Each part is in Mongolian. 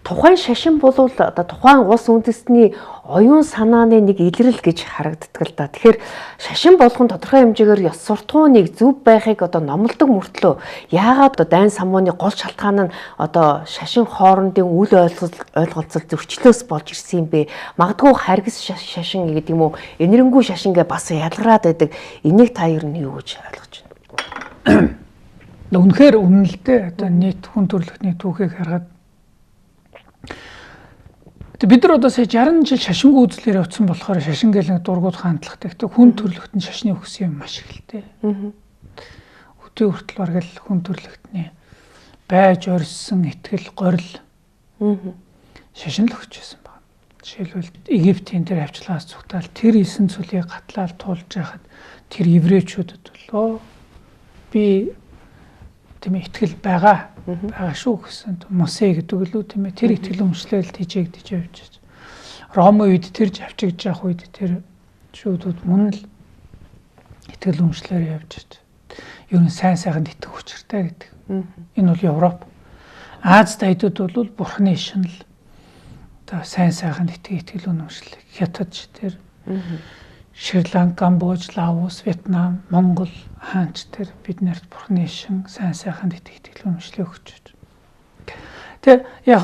тухайн шашин бол одоо тухайн улс үндэстний оюун санааны нэг илрэл гэж харагддаг л да. Тэгэхээр шашин болгон тодорхой хэмжээгээр ёс суртахууныг зөв байхыг одоо номлодог мөртлөө яагаад одоо дайн самууны гол шалтгаан нь одоо шашин хоорондын үл ойлголцол зөрчлөөс болж ирсэн юм бэ? Магадгүй харгас шашин гэдэг юм уу, энэрэнгүй шашин гэ бас ялгараад байдаг. Энийг та ер нь юу гэж ойлгож байна? Үнэхээр үнэлдэ одоо нийт хүн төрөлхтний түүхийг харахад бид нар одоо сая 60 жил шашингүй үзлээр явцсан болохоор шашин гэлэн дургууд хандлагатай. Гэтэ хүн төрөлхтөн шашны өгсөн юм маш их л дээ. Өдөө хүртэл бараг л хүн төрөлхтний байж орьсон итгэл горил шашин л өгч байсан байна. Жишээлбэл Египтийн тэр авчлагаас зүгтаал тэр 9 цүлийг гатлаад туулж байхад тэр еврейчүүдэд болоо би тийм итгэл байгаа шүү гэсэн. Мосе гэдэг лүү тийм ээ тэр итгэл өмчлөл тийжээгдэж явж. Ром үед тэр авчигж явах үед тэр шүүдүүд мөн л итгэл өмчлөлөөр явж. Ер нь сайн сайханд итгэх учиртай гэдэг. Энэ бол Европ. Аз дайдууд бол бурхны шинэл одоо сайн сайханд итгэл өмчлөл. Хятад тэр Шри-Ланка, Камбож, Лаос, Вьетнам, Монгол хаанч тэр биднэрт бурхны шин сайн сайханд итгэл өмчлөө өгч байна. Тэгээ яг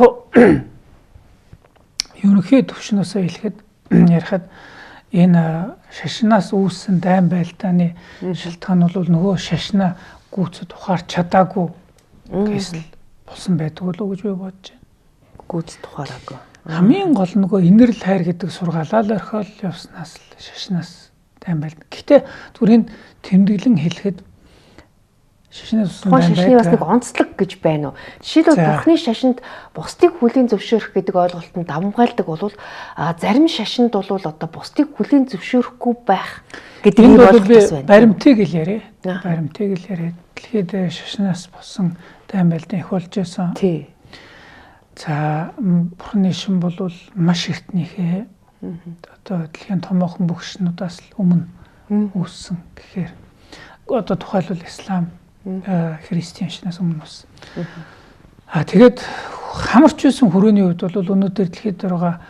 ерөнхий төвшнөөсөө хэлэхэд ярихад энэ шашнаас үүссэн дайн байлдааны шалтгаан бол нөгөө шашнаа гүйцэд ухаарч чадаагүй гэсэн болсон байдаг болов уу гэж би бодож байна. Гүйцэд ухаараагүй. Хамгийн гол нөгөө инэрл хайр гэдэг сургаалаа л орхиол явснаас л шашнаас дайн байлна. Гэхдээ зүгээр энэ тэмдэглэн хэлэхэд шашнаас ухсан шашны бас нэг онцлог гэж байна уу? Жишээлбэл бурхны шашинд бусдыг хүлийн зөвшөөрөх гэдэг ойлголтод давмгайлдаг бол зарим шашинд бол одоо бусдыг хүлийн зөвшөөрөхгүй байх гэдэг нь ойлголт байна. Баримтыг л яриа. Баримтыг л яриа. Дэлхийд шашнаас болсон дайн байлдан их болж байсан. Тий. За бурхны шин бол маш эртнийхээ одоо дэлхийн томоохон бүх шинудаас л өмнө үүссэн гэхээр одоо тухайлбал ислам христиан шинээс өмнө ус. Тэгээд хамарч байсан хүрээний үед бол өнөөдөр дэлхийд байгаа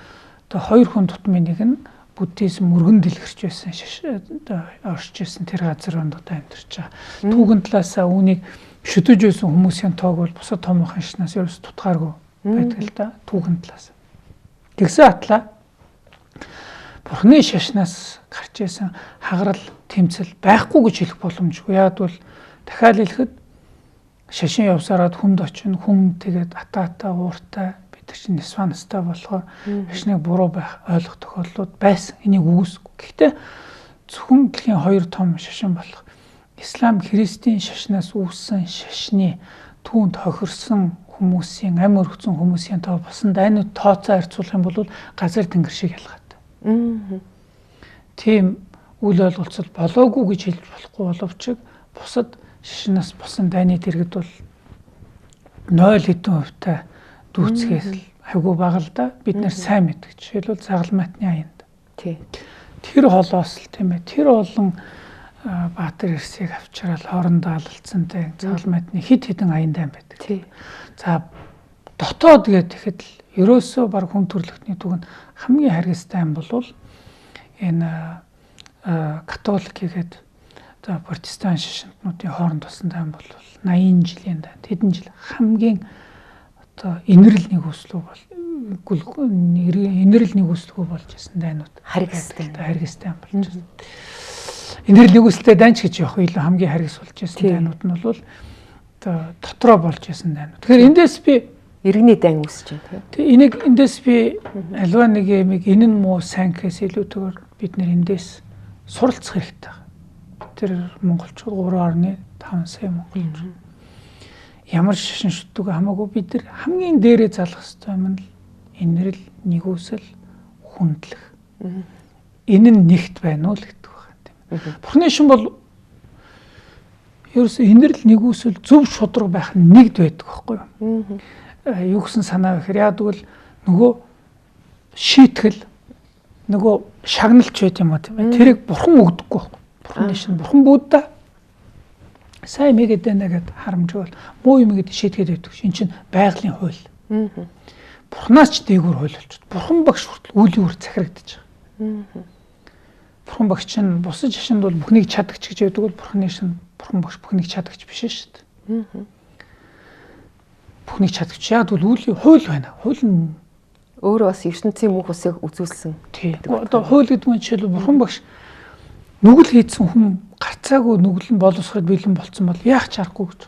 одоо хоёр хүн тутмын нэг нь буддизм өргөн дэлгэрч байсан одоо оршиж байсан тэр газар ондоо амьдарч байгаа. Түүхэн талаасаа үүнийг шүтэж байсан хүмүүсийн тоог бол бусад томоохон шинээс ерөөс тутгааргүй байдаг л да түүхэн талаас. Тэгсэн атлаа бурхны шашнаас гарч исэн хагарал тэмцэл байхгүй гэж хэлэх боломжгүй. Яг бол дахиад хэлэхэд шашин явсараад хүнд очино хүн тэгээд атаата ууртай бид нар чинь нисванастай болохоор шашныг буруу байх ойлгох тохиолдлууд байсан. Энийг үгүйсэхгүй. Гэхдээ зөвхөн дэлхийн хоёр том шашин болох ислам христийн шашнаас үүссэн шашны түүнд хохирсон хүмүүсийн амь өргөцсөн хүмүүсийн тоо басан дайнууд тооцоо харьцуулах юм бол газар тэнгэр шиг ялгаатай. Тийм үйл ойлголцол болоогүй гэж хэлж болохгүй боловч бусад шашнаас босон дайны дэргэд бол 0 хэдэн хувьтай дүүцгээс л хайгуу бага л да бид нар сайн мэддэг. Жишээлбэл Загалмайтны аянд. Тий. Тэр холоос л тийм ээ тэр олон Баатар Эрсийг авчраад хоорондоо алалцсантай Загалмайтны хид хідэн аяндаа байдаг. Тий. За дотоод гэхэд л ерөөсөө баг хүн төрөлхтний түүнд хамгийн харгастай юм бол энэ католик гэхэд за протестант шашинтнуудын хооронд болсон дайн бол 80 жилийн дайн тэдэн жил хамгийн одоо инэрл нэгүслүү бол инэрл нэгүслгүй болж ирсэн дайнууд харгастай болж байна. Инэрл нэгүслтэй дайнч гэж явах илүү хамгийн харгас болж ирсэн дайнууд нь бол одоо дотроо болж ирсэн дайнууд. Тэгэхээр эндээс би иргэний дайн үүсэж байна. Тэгээ энийг эндээс би альва нэг юм энэ нь муу сайн гэхээс илүүтэйгээр бид нэр эндээс суралцах хэрэгтэй байна. Тэр монголчууд 3.5 сая монголч. Ямар шашин шүтдэг хамаагүй бид нар хамгийн дээрээ залах ёстой юм нь инэрл нэгүсэл хүндлэх. Энэ нь нэгт байна уу л гэдэг байна тийм. Бурхны шин бол ерөөсөө инэрл нэгүсэл зөв шудраг байх нь нэгд байдаг байхгүй юу? Юу гэсэн санаа вэ гэхээр яа тэгвэл нөгөө шийтгэл нөгөө шагналч байт юм аа тийм ээ. Тэрийг бурхан өгдөггүй байхгүй. Бурхны шин бурхан Будда сайн мэгэд байна гэд харамжгүй бол муу юм гэд шийтгэхэд байдаг. Энэ чинь байгалийн хууль. Бурханаас ч дээгүүр хууль болчиход бурхан багш хүртэл үлийн үр захирагдаж байгаа. Бурхан багш чинь бусад шашинд бол бүхнийг чадагч гэж яддаг бол бурханы шин бурхан багш бүхнийг чадагч биш шүү дээ. Бүхнийг чадагч яг бол үлийн хууль байна. Хууль нь өөрөө бас ертөнцийн мөнх усыг үзүүлсэн. Тийм. Одоо хууль гэдэг нь жишээлбэл бурхан багш нүгэл хийдсэн хүн гарцаагүй нүгэл нь боловсроход бэлэн болцсон бол яах ч аргагүй гэж.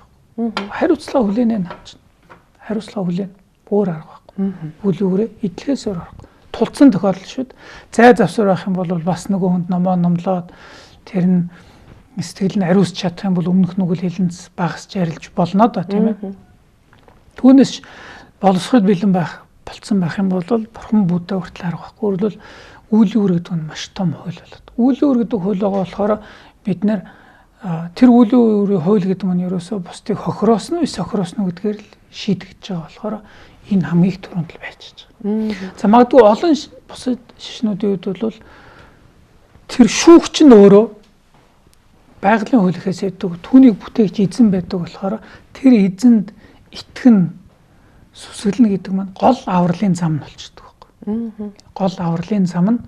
Хариуцлага хүлээнэ навч. Хариуцлага хүлээнэ. Өөр арга байхгүй. Үлийн үрээ идэлхээс өөр арга. Тулцсан тохиолдол шүү дээ. Зай завсар байх юм бол бас нөгөө хүнд номоо номлоод тэр нь сэтгэл нь ариусч чадах юм бол өмнөх нүгэл хилэнц багасч арилж болно да тийм ээ. Түүнээс боловсроход бэлэн болцсон байх юм бол бурхан бүдэ хүртэл арга байхгүй. Өөрөлдвөл үлийн үр гэдэг нь маш том хууль болоод. Үлийн үр гэдэг хууль байгаа болохоор бид нэр тэр үлийн үрийн хууль гэдэг нь ерөөсөө бусдыг хохироосно уу, сохироосно гэдгээр л шийдэгдэж байгаа болохоор энэ хамгийн их түрүүнд л байчиж байгаа. За магадгүй олон бусад шашнуудын үед бол тэр шүүгч нь өөрөө байгалийн хуулийнхээс яддаг түүнийг бүтээгч эзэн байдаг болохоор тэр эзэнд итгэн сүсгэлнэ гэдэг маань гол авралын зам нь болчихдог байхгүй. Гол авралын зам нь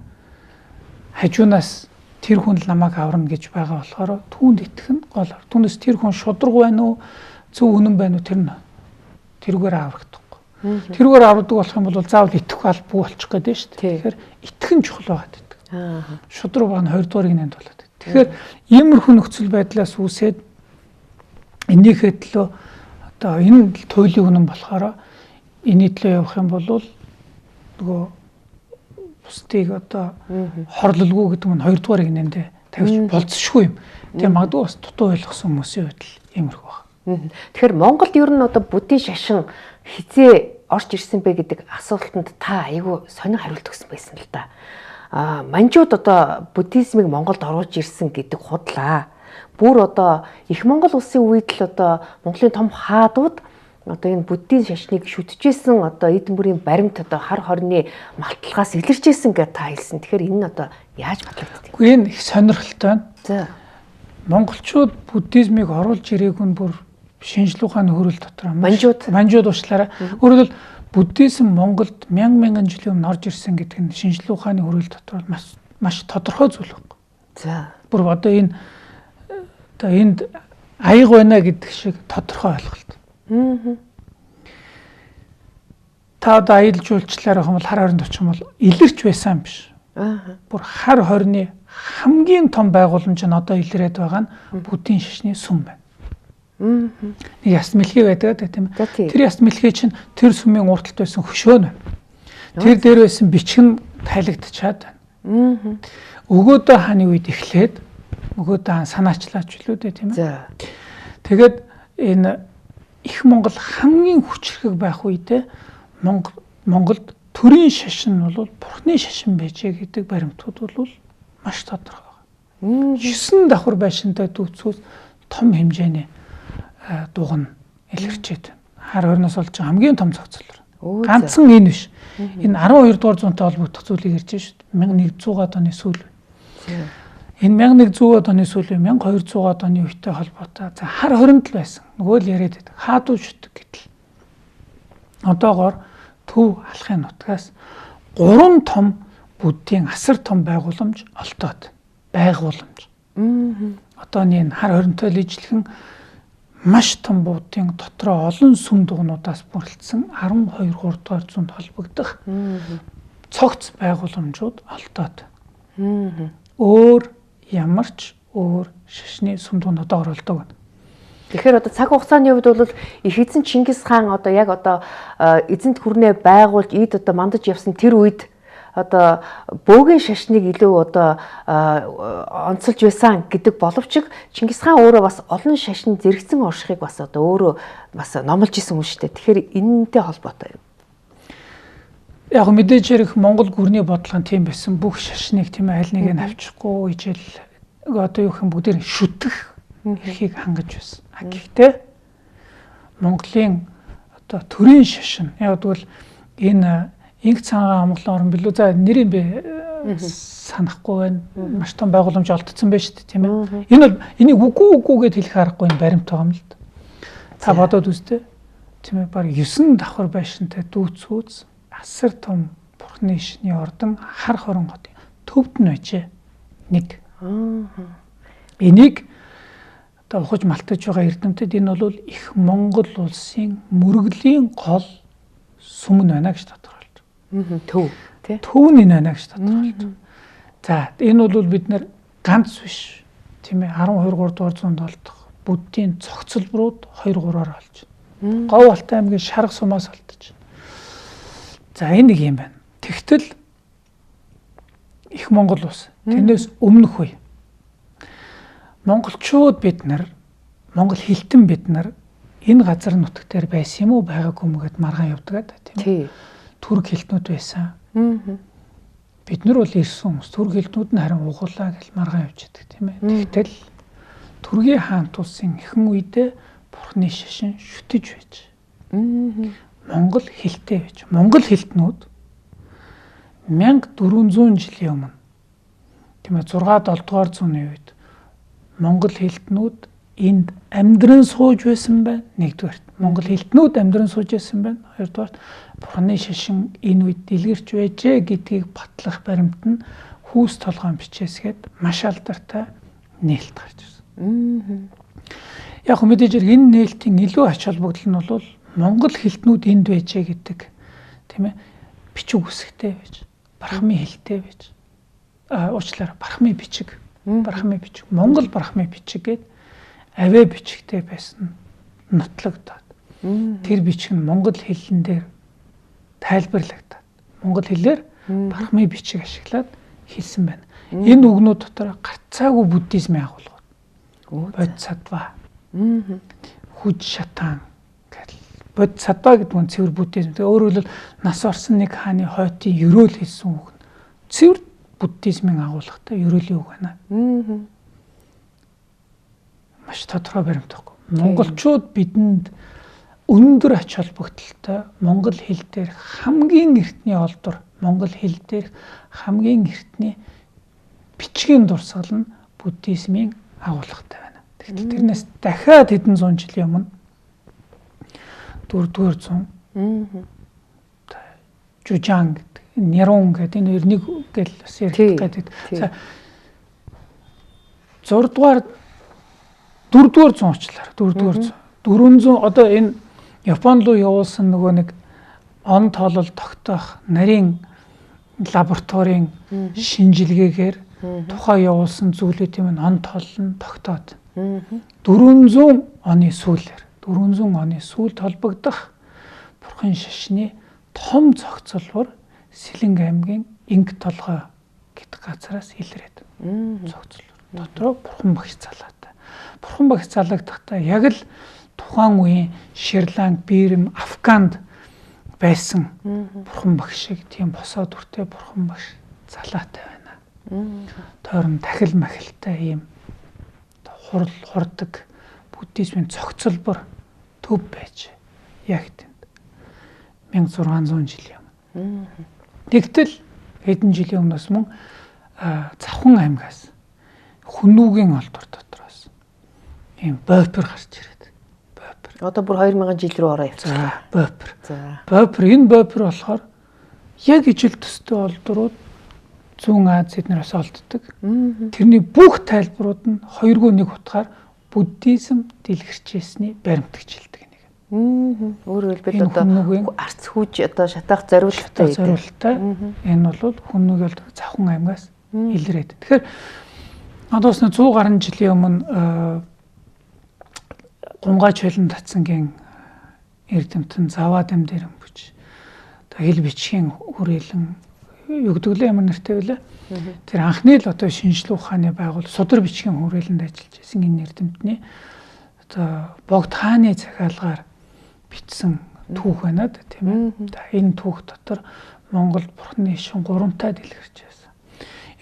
хажуунаас тэр хүн л намайг аварна гэж байгаа болохоор түүнд итгэх нь гол. Түүнээс тэр хүн шудраг байна уу, зөв үнэн байна уу тэрүүгээр аврагдахгүй. Тэрүүгээр аврагдаг болох юм бол заавал итгэх албагүй болчих гээд байна шүү дээ. Тэгэхээр итгэх нь чухал байгаад байдаг. Шудраг баг нь 2 дуурыг нэнд болоод байдаг. Тэгэхээр иймэрхүү нөхцөл байдлаас үүсээд энийхээ төлөө одоо энэ туйлын үнэн болохоор энэ төлөө явах юм бол нөгөө бусдыг одоо хорлолгүй гэдэг нь 2 дугаарыг нэмдэ тавьж болцсохгүй юм. Тэгээ магадгүй бас дутуу ойлгосон хүмүүсийн хувьд л иймэрхүү байна. Тэгэхээр Монголд ер нь одоо буддийн шашин хизээ орж ирсэн бэ гэдэг асуултанд та айгүй сонир хариулт өгсөн байсан л да. Манжууд одоо буддизмыг Монголд оруулж ирсэн гэдэг худлаа. Бүр одоо их Монгол улсын үед л одоо Монголын том хаадууд одоо энэ буддийн шашныг шүтжижсэн одоо эдэн бүрийн баримт одоо хар хорны малталгаас илэрчээсэн гэж та хэлсэн. Тэгэхээр энэ нь одоо яаж батлагддаг? Үгүй энэ их сонирхолтой байна. За. Монголчууд буддизмыг оруулж ирээгүй нь бүр шинжлэх ухааны хөрөл дотор манжууд уучлаарай. Өөрөөр хэлбэл буддизм Монголд мянган жилийн өмнө орж ирсэн гэдэг нь шинжлэх ухааны хөрөл дотор маш тодорхой зүйл байна. За. Бүр одоо энд аяг байна гэдэг шиг тодорхой ойлголт. Та одоо аялал жуулчлаар юм бол хар хоринд очих юм бол илэрч байсан биш. Бүр хар хорны хамгийн том байгууламж нь одоо илрээд байгаа нь буддийн шашны сүм байна. Нэг яс мэлхий байдаг тийм ээ. Тэр яс мэлхий чинь тэр сүмийн урталт байсан хөшөөн байна. Тэр дээр байсан бичгэн тайлагдчихад байна. Өгөөдөө хааны үед эхлээд өгөөдөө хаан санаачлаач билүү дээ тийм ээ. Тэгээд энэ их Монгол хамгийн хүчрхэг байх үедээ Монголд төрийн шашин нь бол бурхны шашин байжээ гэдэг баримтууд бол маш тодорхой байна. 9 давхар байшинтай дүүцгүүс том хэмжээний дугна илэрчээд байна. Хар хорноос болж байгаа хамгийн том зохицол. Ганцхан энэ биш. Энэ 12 дугаар зуунтай холбогдох зүйлийг ярьж шүү дээ. 1100-аад оны сүүл. Энэ 1100-аад оны сүүл 1200-аад оны үетэй холбоотой. За хар хоринд л байсан. Нөгөө л яриад байдаг. Хаадуу шүтг гэтэл. Одоогоор төв алхахын нутгаас 3 том буддийн асар том байгууламж олдоод байгууламж. Одооний энэ хар хоринтой нийтлэн маш том буддийн дотроо олон сүм дугнуудаас бүрэлдсэн 12 3 дугаар зуунд холбогдох цогц байгууламжууд олдоод. Өөр ямар ч өөр шашны сүм дугнууд одоогоор олдог байна. Тэгэхээр одоо цаг хугацааны хувьд бол их эзэн Чингис хаан одоо яг одоо эзэнт хүрнээ байгуулж эд одоо мандаж явсан тэр үед одоо бөөгийн шашныг илүү одоо онцолж байсан гэдэг боловч Чингис хаан өөрөө бас олон шашин зэрэгцэн оршихыг бас одоо өөрөө бас номлож исэн хүн шүү дээ. Тэгэхээр энэнтэй холбоотой юм. Яг мэдээж хэрэг Монгол гүрний бодлого нь тийм байсан. Бүх шашныг тийм аль нэг нь авчихгүй ижил одоо юу гэх юм бүгдээр шүтэх эрхийг хангаж байсан. Гэхдээ Монголын одоо төрийн шашин яг бол энэ инх цагаан амгалан орн билүү за нэрийг би санахгүй байна. Маш том байгууламж олдсон байж шүү дээ тийм ээ. Энэ бол энийг үгүй гэд хэлэх аргагүй юм баримт байгаа юм л да. Та бодоод үзтээ тийм ээ баг 9 давхар байшинтай дүүцгүүц асар том Бурхны шний ордон хар хоронгод төвд нь байжээ. Нэг. Энийг одоо ухаж малтаж байгаа эрдэмтэд энэ бол их Монгол улсын мөрөглийн гол сүм нь байна гэж тодорхойлж. Төв тий. Төвний байна гэж тодорхойлж. За энэ бол бид нэр ганц биш тийм ээ 12 3 дугаар зуунд олдох буддийн цогцлбрууд 2 3-аар олж байна. Говь Алтай аймгийн Шарга сумаас олдож байна. За энэ нэг юм байна. Тэгтэл их Монгол улс тэрнээс өмнөх үе монголчууд бид нар монгол хэлтэн бид нар энэ газар нутаг дээр байсан юм уу байгаагүй юм гээд маргаан явдаг тийм. Түрк хэлтнүүд байсан. Бид нар бол ирсэн хүмүүс түрк хэлтнүүд нь харин угуулаа гэж маргаан явж байдаг тийм ээ. Тэгтэл Түргийн хаант улсын эхэн үедээ Бурхны шашин шүтэж байж. Монгол хэлтэй байж. Монгол хэлтнүүд 1400 жилийн өмнө тийм ээ 6 7 дугаар зууны үед Монгол хэлтнүүд энд амьдран сууж байсан байна. Нэгдүгээр Монгол хэлтнүүд амьдран сууж байсан байна. Хоёрдугаар Бурхны шашин энэ үед дэлгэрч байжээ гэдгийг батлах баримт нь хүүс толгойн бичээсгээд маш алдартай нээлт гарч ирсэн. Яг мэдээж энэ нээлтийн илүү ач холбогдол нь бол Монгол хэлтнүүд энд байжээ гэдэг тийм ээ бичиг үсгтэй байж, брахми хэлтэй байж. Уучлаарай брахми бичиг. Брахми бичиг. Монгол брахми бичиг гээд авэ бичигтэй байсан нотлогдоод. Тэр бичиг нь монгол хэллэн дээр тайлбарлагдаад. Монгол хэлээр брахми бичиг ашиглаад хэлсэн байна. Энэ үгнүүд дотор гарцаагүй буддизмын агуулгууд. Бодисаттва. Хүч шатан гэл. Бодисаттва гэдэг нь цэвэр буддизм. Тэгээ өөрөөр хэлбэл нас орсон нэг хааны хойтын ерөөл хэлсэн үг. Цэвэр буддизмын агуулгатай ерөөлийн үг байна. Маш тодорхой баримт байхгүй. Монголчууд бидэнд өндөр ач холбогдолтой монгол хэл дээр хамгийн эртний олдор монгол хэл дээр хамгийн эртний бичгийн дурсгал нь буддизмын агуулгатай байна. Тэгэхээр тэрнээс дахиад хэдэн зуун жилийн өмнө 4-р зуун Жужаан гэдэг Нярун гэдэг энэ хоёр нэг гэл бас ярих гэдэг. За 6-р 4-р зуун очлаа. 4-р зуун. 400 одоо энэ Японд руу явуулсан нөгөө нэг он тоолол тогтоох нарийн лабораторийн шинжилгээгээр тухай явуулсан зүйлүүдийн он тоолол нь тогтоод 400 оны сүүлд холбогдох Бурхан шашны том зохицолбор Сэлэнг аймгийн Инг толгой гэдэг газараас илрээд зохицолбор дотроо Бурхан багш залаатай. Бурхан багш залаагдахдаа яг л тухайн үеийн Шри-Ланк, Бирм, Афганд байсан Бурхан багш шиг тийм босоод үртэй Бурхан багш залаатай байна. Тойрон тахил махилтай ийм хурдаг буддизмын цогцлбор төв байж яг тэнд 1600 жилийн өмнө. Тэгтэл хэдэн жилийн өмнөөс мөн Завхан аймгаас Хүнүүгийн олдор дотроос ийм бопер гарч ирээд. Одоо бүр 2000 жил рүү ороо явчихсан. За бопер. Энэ бопер болохоор яг ижил төстэй олдрууд Зүүн Аз эднээс олддог. Тэрний бүх тайлбарууд нь 2-1 утгаар буддизм дэлгэрчээсний баримт гэж хэлдэг нэг. Өөрөөр хэлбэл одоо арц хүүж одоо шатаах зориулттай. Энэ бол Хүнүүгийн олдор Завхан аймгаас илрээд. Тэгэхээр одоос 100 гаруй жилийн өмнө Гумгай чөлн татсангийн эрдэмтэн Заваад ам дээр өмбөж. Одоо хэл бичгийн хүрээлэн юу гэдэг лээ ямар нэртэй вэ? Тэр анхны л одоо шинжлэх ухааны байгуул судар бичгийн хүрээлэнд ажиллаж байсан энэ эрдэмтний одоо богд хааны захиалгаар бичсэн түүх байна да тийм ээ. Энэ түүх дотор Монгол Бурхны шин 3-таа дэлгэрч байсан.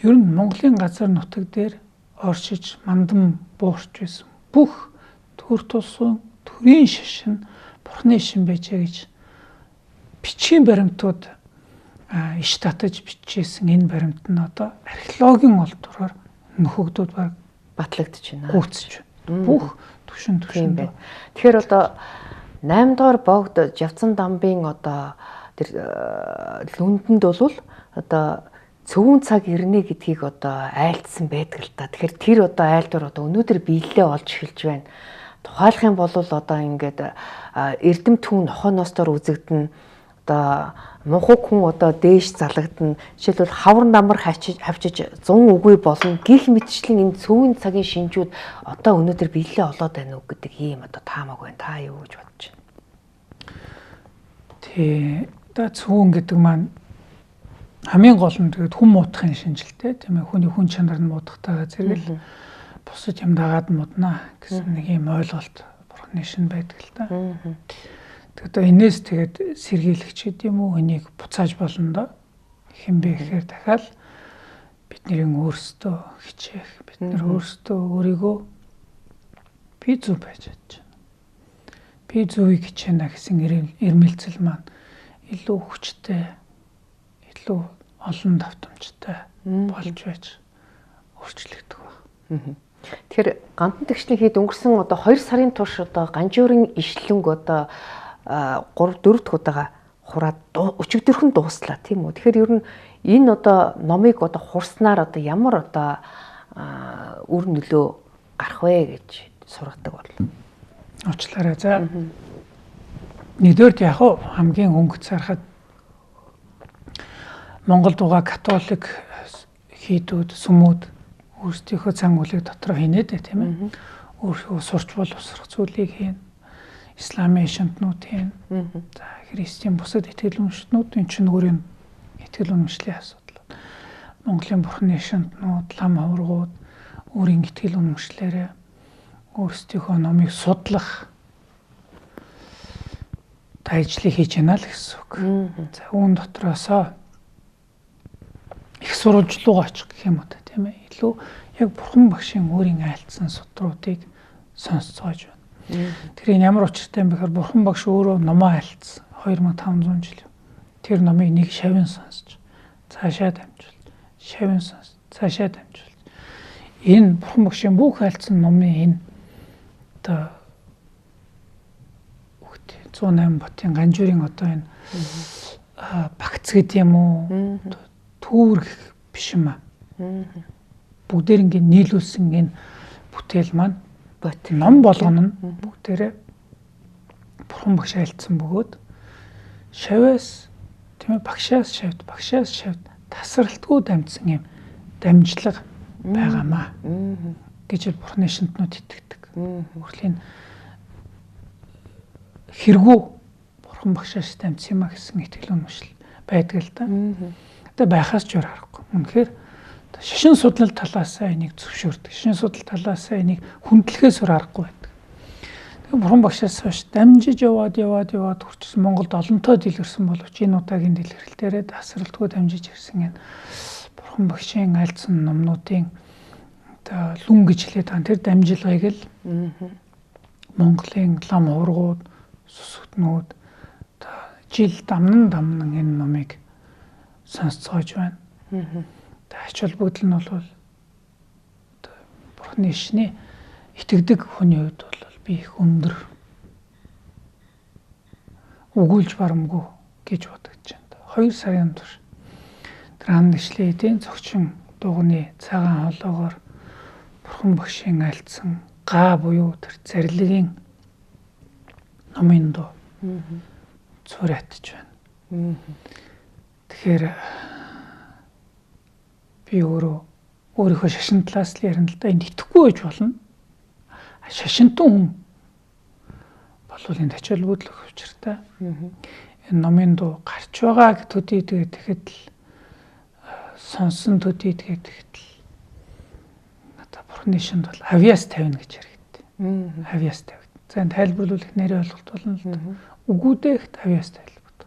Ер нь Монголын газар нутаг дээр оршиж мандан буурч байсан бүх төр тулсан төрийн шашин Бурхны шин байжээ гэж бичгийн баримтууд иш татаж бичижсэн энэ баримт нь одоо археологийн олдороор нөхөгдүүд батлагдж байна. Гүйцэж байна. Бүх түвшин байна. Тэгэхээр одоо 8 дугаар богд Жавцан дамбын одоо тэр лүндэнд бол одоо цөвөн цаг ирнэ гэдгийг одоо айлдсан байдаг л та. Тэгэхээр тэр одоо айлдвар одоо өнөөдөр биелэлээ олж эхэлж байна. Тухайлах юм бол одоо ингээд эрдэм түн нохооноостоор үзэгдэн одоо мунхаг хүн одоо дээш залагдана. Жишээлбэл хавар намар хавчиж 100 үгүй болно. Гих мэтчлэн энэ цөвөн цагийн шинжүүд одоо өнөөдөр биелэлээ олоод байна уу гэдэг ийм одоо таамаг байна. Та юу гэж бодож байна? Тэ да цөвөн гэдэг маань хамгийн гол нь тэгээд хүн муудахын шинжилтэй тийм ээ, хүний хүн чанар нь муудахтайгаа зэрэгэл бусад юм дагаад муудна гэсэн нэг юм ойлголт бурхны шин байдаг л та. Тэгээд одоо энэс тэгээд сэргийлэгч гэдэг юм уу, энийг буцааж болно доо. Хэн бэ гэхээр дахиад бидний өөрсдөө хичээх, бид нар өөрсдөө өөрийгөө би зөв байж чадж байна. Би зөвийг хичээнэ гэсэн ирмэлцэл маань илүү хүчтэй, илүү олон давтамжтай болж байж өөрчлөгдөх байна. Тэгэхээр гандан тэгшний хэд өнгөрсөн одоо 2 сарын турш одоо ганжуурын ишлэнг одоо 3 4 дахь удаага хураад өчигдөрхөн дууслаа тийм үү. Тэгэхээр ер нь энэ одоо номыг одоо хурснаар одоо ямар одоо үр нөлөө гарах вэ гэж сургадаг бол. Очлаарай. За. Нэгдүгээр яг хамгийн өнгөц харахад Монголд байгаа католик хийдүүд, сүмүүд өөрсдийнхөө цан үлийг дотроо хийнэдэ тийм ээ. Өөрсдөө сурч боловсрох зүйлийг хийн. Исламын шантнууд хийн. За христийн бусад итгэл үнэмшнүүдийн чинь өөрийн итгэл үнэмшлийн асуудал. Монголын бурхны шантнууд, лам хавргууд өөрийн итгэл үнэмшлээрээ өөрсдийнхөө номыг судлах ажлыг хийж яана л гэсэн үг. За үүн дотроосоо их сурвалжлуугаа очих гэх юм уу тийм ээ. Илүү яг бурхан багшийн өөрийн айлтсан судруудыг сонсцоож байна. Тэр энэ ямар учиртай юм бэхээр бурхан багш өөрөө номоо айлтсан 2500 жил. Тэр номыг нэг шавин сонсч цаашаа дамжуул. Шавин сонс цаашаа дамжуул. Энэ бурхан багшийн бүх айлтсан номын энэ одоо 108 ботын ганжуурын одоо энэ багц гэдэг юм уу? Түүр биш юм аа. Бүгдээр ингээд нийлүүлсэн энэ бүтээл маань ном болгоно нь бүгдээрээ бурхан багш айлтсан бөгөөд шавьяас тийм ээ багшаас шавьд тасралтгүй дамжсан юм дамжлага байгаамаа гэж бурханы шинтнүүд итгэдэг. Хүрлийн хэрэггүй бурхан багшаас дамжсан юм а гэсэн итгэл үнэмшил байдаг л да. Одоо байхаас ч өөр харахгүй. Үнэхээр шашин судлал талаасаа энийг зөвшөөрдөг. Шашин судлал талаасаа энийг хүндлэхээс өөр аргагүй байдаг. Тэгээ бурхан багшаас хойш дамжиж яваад хүрчсэн Монголд олонтоо дэлгэрсэн боловч энэ удаагийн дэлгэрэл дээрээ тасралтгүй дамжиж ирсэн энэ бурхан багшийн айлдсан номнуудын одоо лүн гэж хэлээд байгаа. Тэр дамжилгыг л Монголын лам хургууд, сүсгтнүүд одоо жил дамнан энэ номыг сонсцоож байна. Ач холбогдол нь бол бурхны шний итгэдэг хүний хувьд бол би их өндөр өгүүлж барамгүй гэж бодож байна. 2 сарын турш тэр Аннышлэдийн зөгчин дугны цагаан хоолоогоор бурхан багшийн айлтсан га буюу тэр зарилгын номын доо цуурайтж байна. Тэгэхээр би өөрийнхөө шашин талаас л ярина л да. Энд итгэхгүй байж болно. Шашинтан хүн болвол энэ ач холбогдол учиртай. Энэ номын дуу гарч байгааг төдий тэгэхэд л сонсон төдий тэгэхэд л надад бурхны шинд бол авьяас тавина гэж яригдтээ. Авьяас тавина. За энэ тайлбарлуулах нэрээ ойлголт болно л да. Үгүүдээхт авьяас тайлбарт.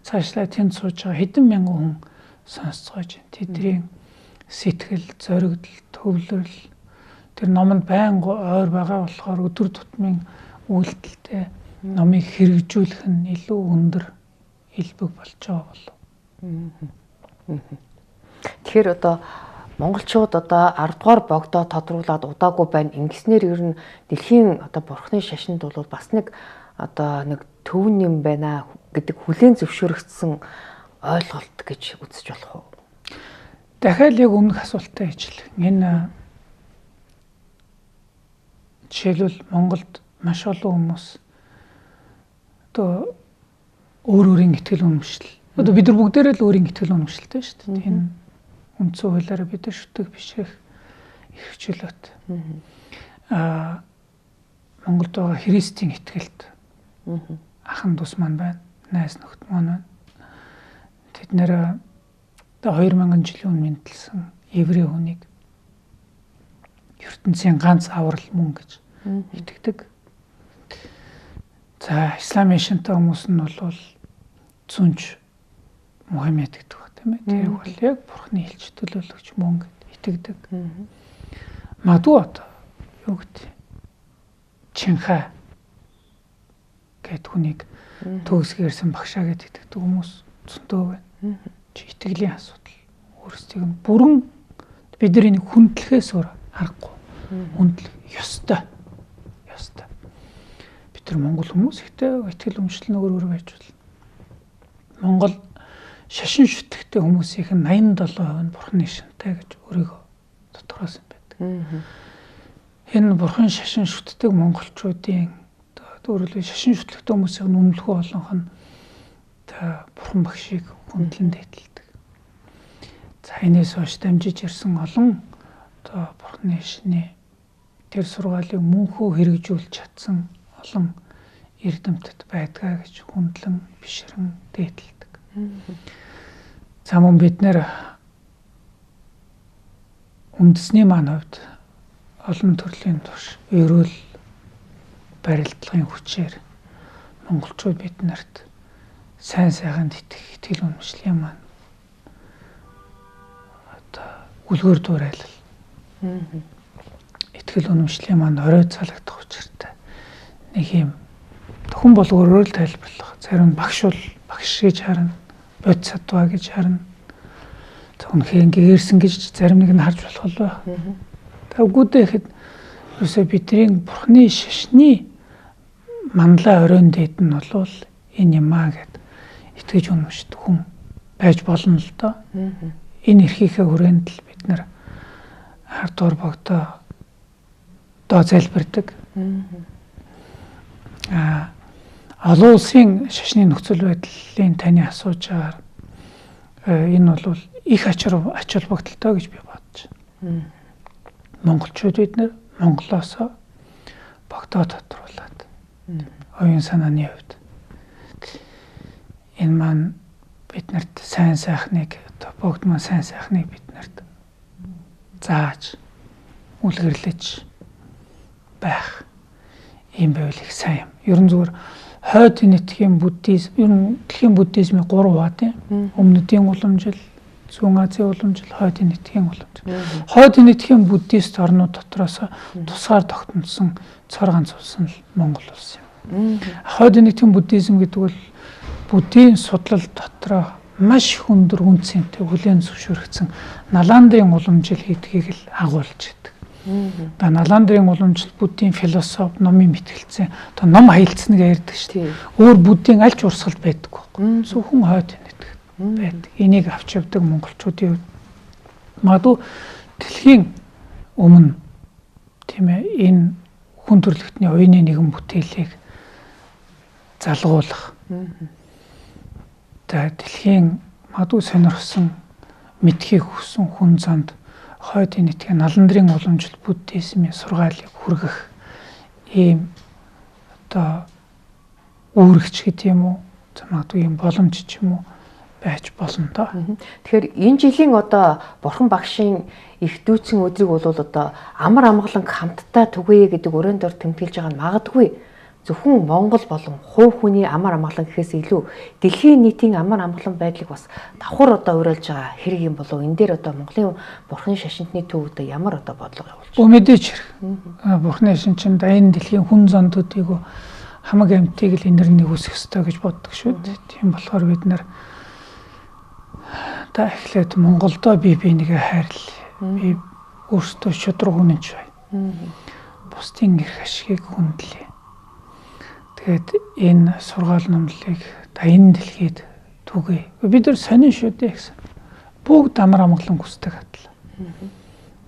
Цаашлаа тэнд сууж байгаа хэдэн мянган хүн сонсцоож байна. Тэдний сэтгэл, зоригдол, төвлөрөл тэр номонд байнга ойр байгаа болохоор өдөр тутмын үйлдэлтэй номыг хэрэгжүүлэх нь илүү өндөр хэлбэг болж байгаа болов. Тэгэхээр одоо монголчууд одоо 10 дугаар богдоо тодруулаад удаагүй байна. Ингэснээр ер нь дэлхийн одоо бурхны шашинд бол бас нэг одоо нэг төвн юм байна. гэдэг хүлээн зөвшөөрөгдсөн ойлголт гэж үзэж болох уу? Дахиад яг өмнөх асуултаа ижил. Энэ жишээлбэл Монголд маш олон хүмүүс одоо өөрийн итгэл үнэмшил. Одоо бид нар бүгдээрээ л өөрийн итгэл үнэмшилтэй шүү дээ. Энэ үндсэн хуулиараа бид нар шүтэг бишрэх эрхчлөөт. Монголд байгаа христийн итгэлд ахан дус маань байна. Найз нөхд маань байна. Тэд нэр 2000 жилийн өмнө мэдлсэн еврей хүнийг ертөнцийн ганц аврал мөн гэж итгэдэг. За исламын шинтэй хүмүүс нь бол зүнж Мухаммед гэдэг ба тийм ээ. Тэр бол яг Бурхны хэлж төлөөлөгч мөн гэж итгэдэг. Магадгүй одоо юу гэдэг Чинхай гэдэг хүнийг төгсгээрсэн багшаа гэдэг итгэдэг хүмүүс зөндөө байна. Итгэлийн асуудал өөрсдийг нь бүрэн бид нар энийг хүндлэхээс өөр аргагүй. Хүндлэх ёстой. Бид нар Монгол хүмүүс ихтэй итгэл үнэмшил нөгөө байж болно. Монгол шашин шүтгэхтэй хүмүүсийн 87% нь Бурхны шинтэй гэж өөрийгөө тодорхойлсон байдаг. Энэ Бурхан шашин шүтдэг монголчуудын өөрөлдөө шашин шүтгэхтэй хүмүүсийн үнэмлэхүй олонх нь Бурхан багшийг хүндлэн дээдэлдэг. За энэс хойш дамжиж ирсэн олон одоо Бурхны шиний тэр сургаалыг мөнхөө хэрэгжүүлж чадсан олон эрдэмтэд байдгаа гэж хүндлэн бишрэн дээдэлдэг. За мөн бид нэр үндэсний маань хувьд олон төрлийн турш ерөөл барилдлагын хүчээр монголчууд бид нарт сайн сайханд итгэл үнэмшлийн маань одоо үлгэр дуурайлал итгэл үнэмшлийн маань орой цалагдах учиртай нэг юм хүн болгоороо л тайлбарлах. Зарим нь багш бол багш гэж харна, бодисатва гэж харна. Үнэхээр гээрсэн гэж зарим нэг нь харж болох л байх. Тэгвэл ихэд ерөөсөө бидний Бурхны шашны манлай оройн дээд нь бол энэ юмаа гэд итгэж үнэмшдэг хүн байж болно л доо. Энэ эрхийнхээ хүрээнд л бид нар хардуур богдоо доо залбирдаг. Олон улсын шашны нөхцөл байдлын таны асууж байгаа энэ бол их ач холбогдолтой гэж би бодож байна. Монголчууд бид нар Монголоос богдоо тодруулаад оюун санааны хувьд энэ маань биднэрт сайн сайхныг богд маань сайн сайхныг биднэрт зааж үлгэрлэж байх юм байвал их сайн юм. Ер нь зүгээр хойд нэтхийн буддизм, ер нь дэлхийн буддизмын 3 хаа тийм. Өмнөдийн уламжил, зүүн Азийн уламжил, хойд нэтхийн уламжил. Хойд нэтхийн буддист орнууд дотроос тусгаар тогтносон цор ганц улс нь Монгол улс юм. Хойд нэтхийн буддизм гэдэг бол буддийн судлал дотроо маш хүндэр үнцэнтэй хүлээн зөвшөөрөгдсөн Наландын уламжил гэдгийг л агуулж байдаг. Да Наландын уламжил буддийн философи номын мэтгэлцэн одоо ном хаялцсан гэж ярьдаг шүү дээ. Өөр буддийн аль ч урсгалд байдаг байхгүй. Зөвхөн хойд нэтг байдаг. Энийг авч явдаг монголчуудын магадгүй дэлхийн өмнө тийм ээ энэ хүн төрөлхтний оюуны нэгэн бүтээлийг залгуулах. За дэлхийн магадгүй сонирхсон мэдхийг хүссэн хүн занд хойд нэтгийн Наландрын уламжил буддизмын сургаалыг хүргэх ийм одоо үүрэгч гэдэг юм уу? Магадгүй ийм боломж ч юм уу байж болно доо. Тэгэхээр энэ жилийн одоо Бурхан багшийн их дүүцэн өдрийг бол одоо амар амгалан хамтдаа түгээе гэдэг өрөөнд дор тэмдэглэж байгаа нь магадгүй зөвхөн Монгол болон хувь хүний амар амгалан гэхээс илүү дэлхийн нийтийн амар амгалан байдлыг бас давхар одоо уриалж байгаа хэрэг юм болов. Энэ дээр одоо Монголын Бурханы шашинтны төв одоо ямар одоо бодлого явуулж байна? Мэдээж хэрэг. Бурханы шашин энэ дэлхийн хүн зондуудыг хамаг амьтыг л энэр нэг үсэх ёстой гэж боддог шүү дээ. Тийм болохоор бид нар та эхлээд Монголдоо бие бинийгээ хайрлаа. Би өөртөө шудраг үнэнч бай. Бусдын эрх ашигыг хүндлэе. Тэгээд энэ сургаал номлыг та энэ дэлхийд түгэй. Бид нар сонин шүү дээ гэсэн. Бүгд амар амгалан хүсдэг атал.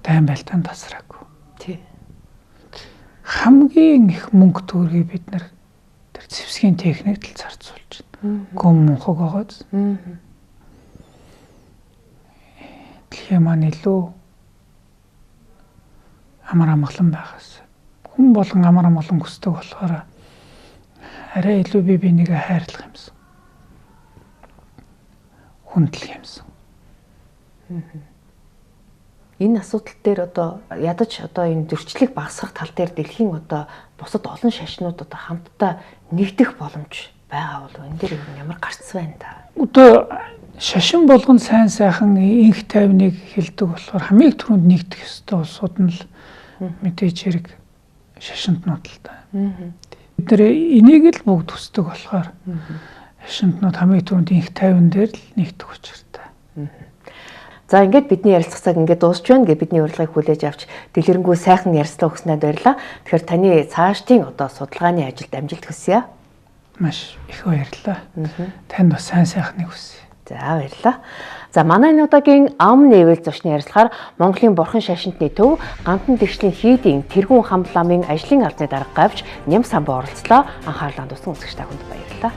Дайн байлдаан тасраагүй. Тий. Хамгийн их мөнгө төгрөгийг бид нар тэр зэвсгийн техникт л зарцуулж байна. Гүн мунхаг байгааз. Дэлхийн маань илүү амар амгалан байгаас. Хүн болгон амар амгалан хүсдэг болохоор арай илүү би бинийгээ хайрлах юмсан. Хүндлэх юмсан. Энэ асуудал дээр одоо ядаж одоо энэ зөрчлийг багасгах тал дээр дэлхийн одоо бусад олон шашнууд одоо хамтдаа нэгдэх боломж байгаа бол энэ дээр ямар гарц байна та? Одоо шашин болгон сайн сайхан инх тайвныг хэлдэг болохоор хамгийн түрүүнд нэгдэх ёстой улсууд нь л мэдээж хэрэг шашинтнууд л та. Бид нэр энийг л бүгд хүсдэг болохоор шашинтнууд хамгийн түрүүнд инх тайван дээр л нэгдэх учиртай. За ингээд бидний ярилцах цаг ингээд дуусч байна гэж бидний урилгыг хүлээж авч дэлгэрэнгүй сайхан ярилцлага өгснөд баярлалаа. Тэгэхээр таны цаашдын одоо судалгааны ажилд амжилт хүсье. Маш их баярлалаа. Танд бас сайн сайхныг хүсье. За баярлалаа. За манай энэ удаагийн ам нээвэл зочны ярилцлагаар Монголын бурхан шашинтны төв Гамтан тэгшлийн хийдийн тэргүүн хамт ламын ажлын албаны дарга гавьч Ням самбаа оролцлоо. Анхаарлаа хандуулсан үзэгч та бүхэнд баярлалаа.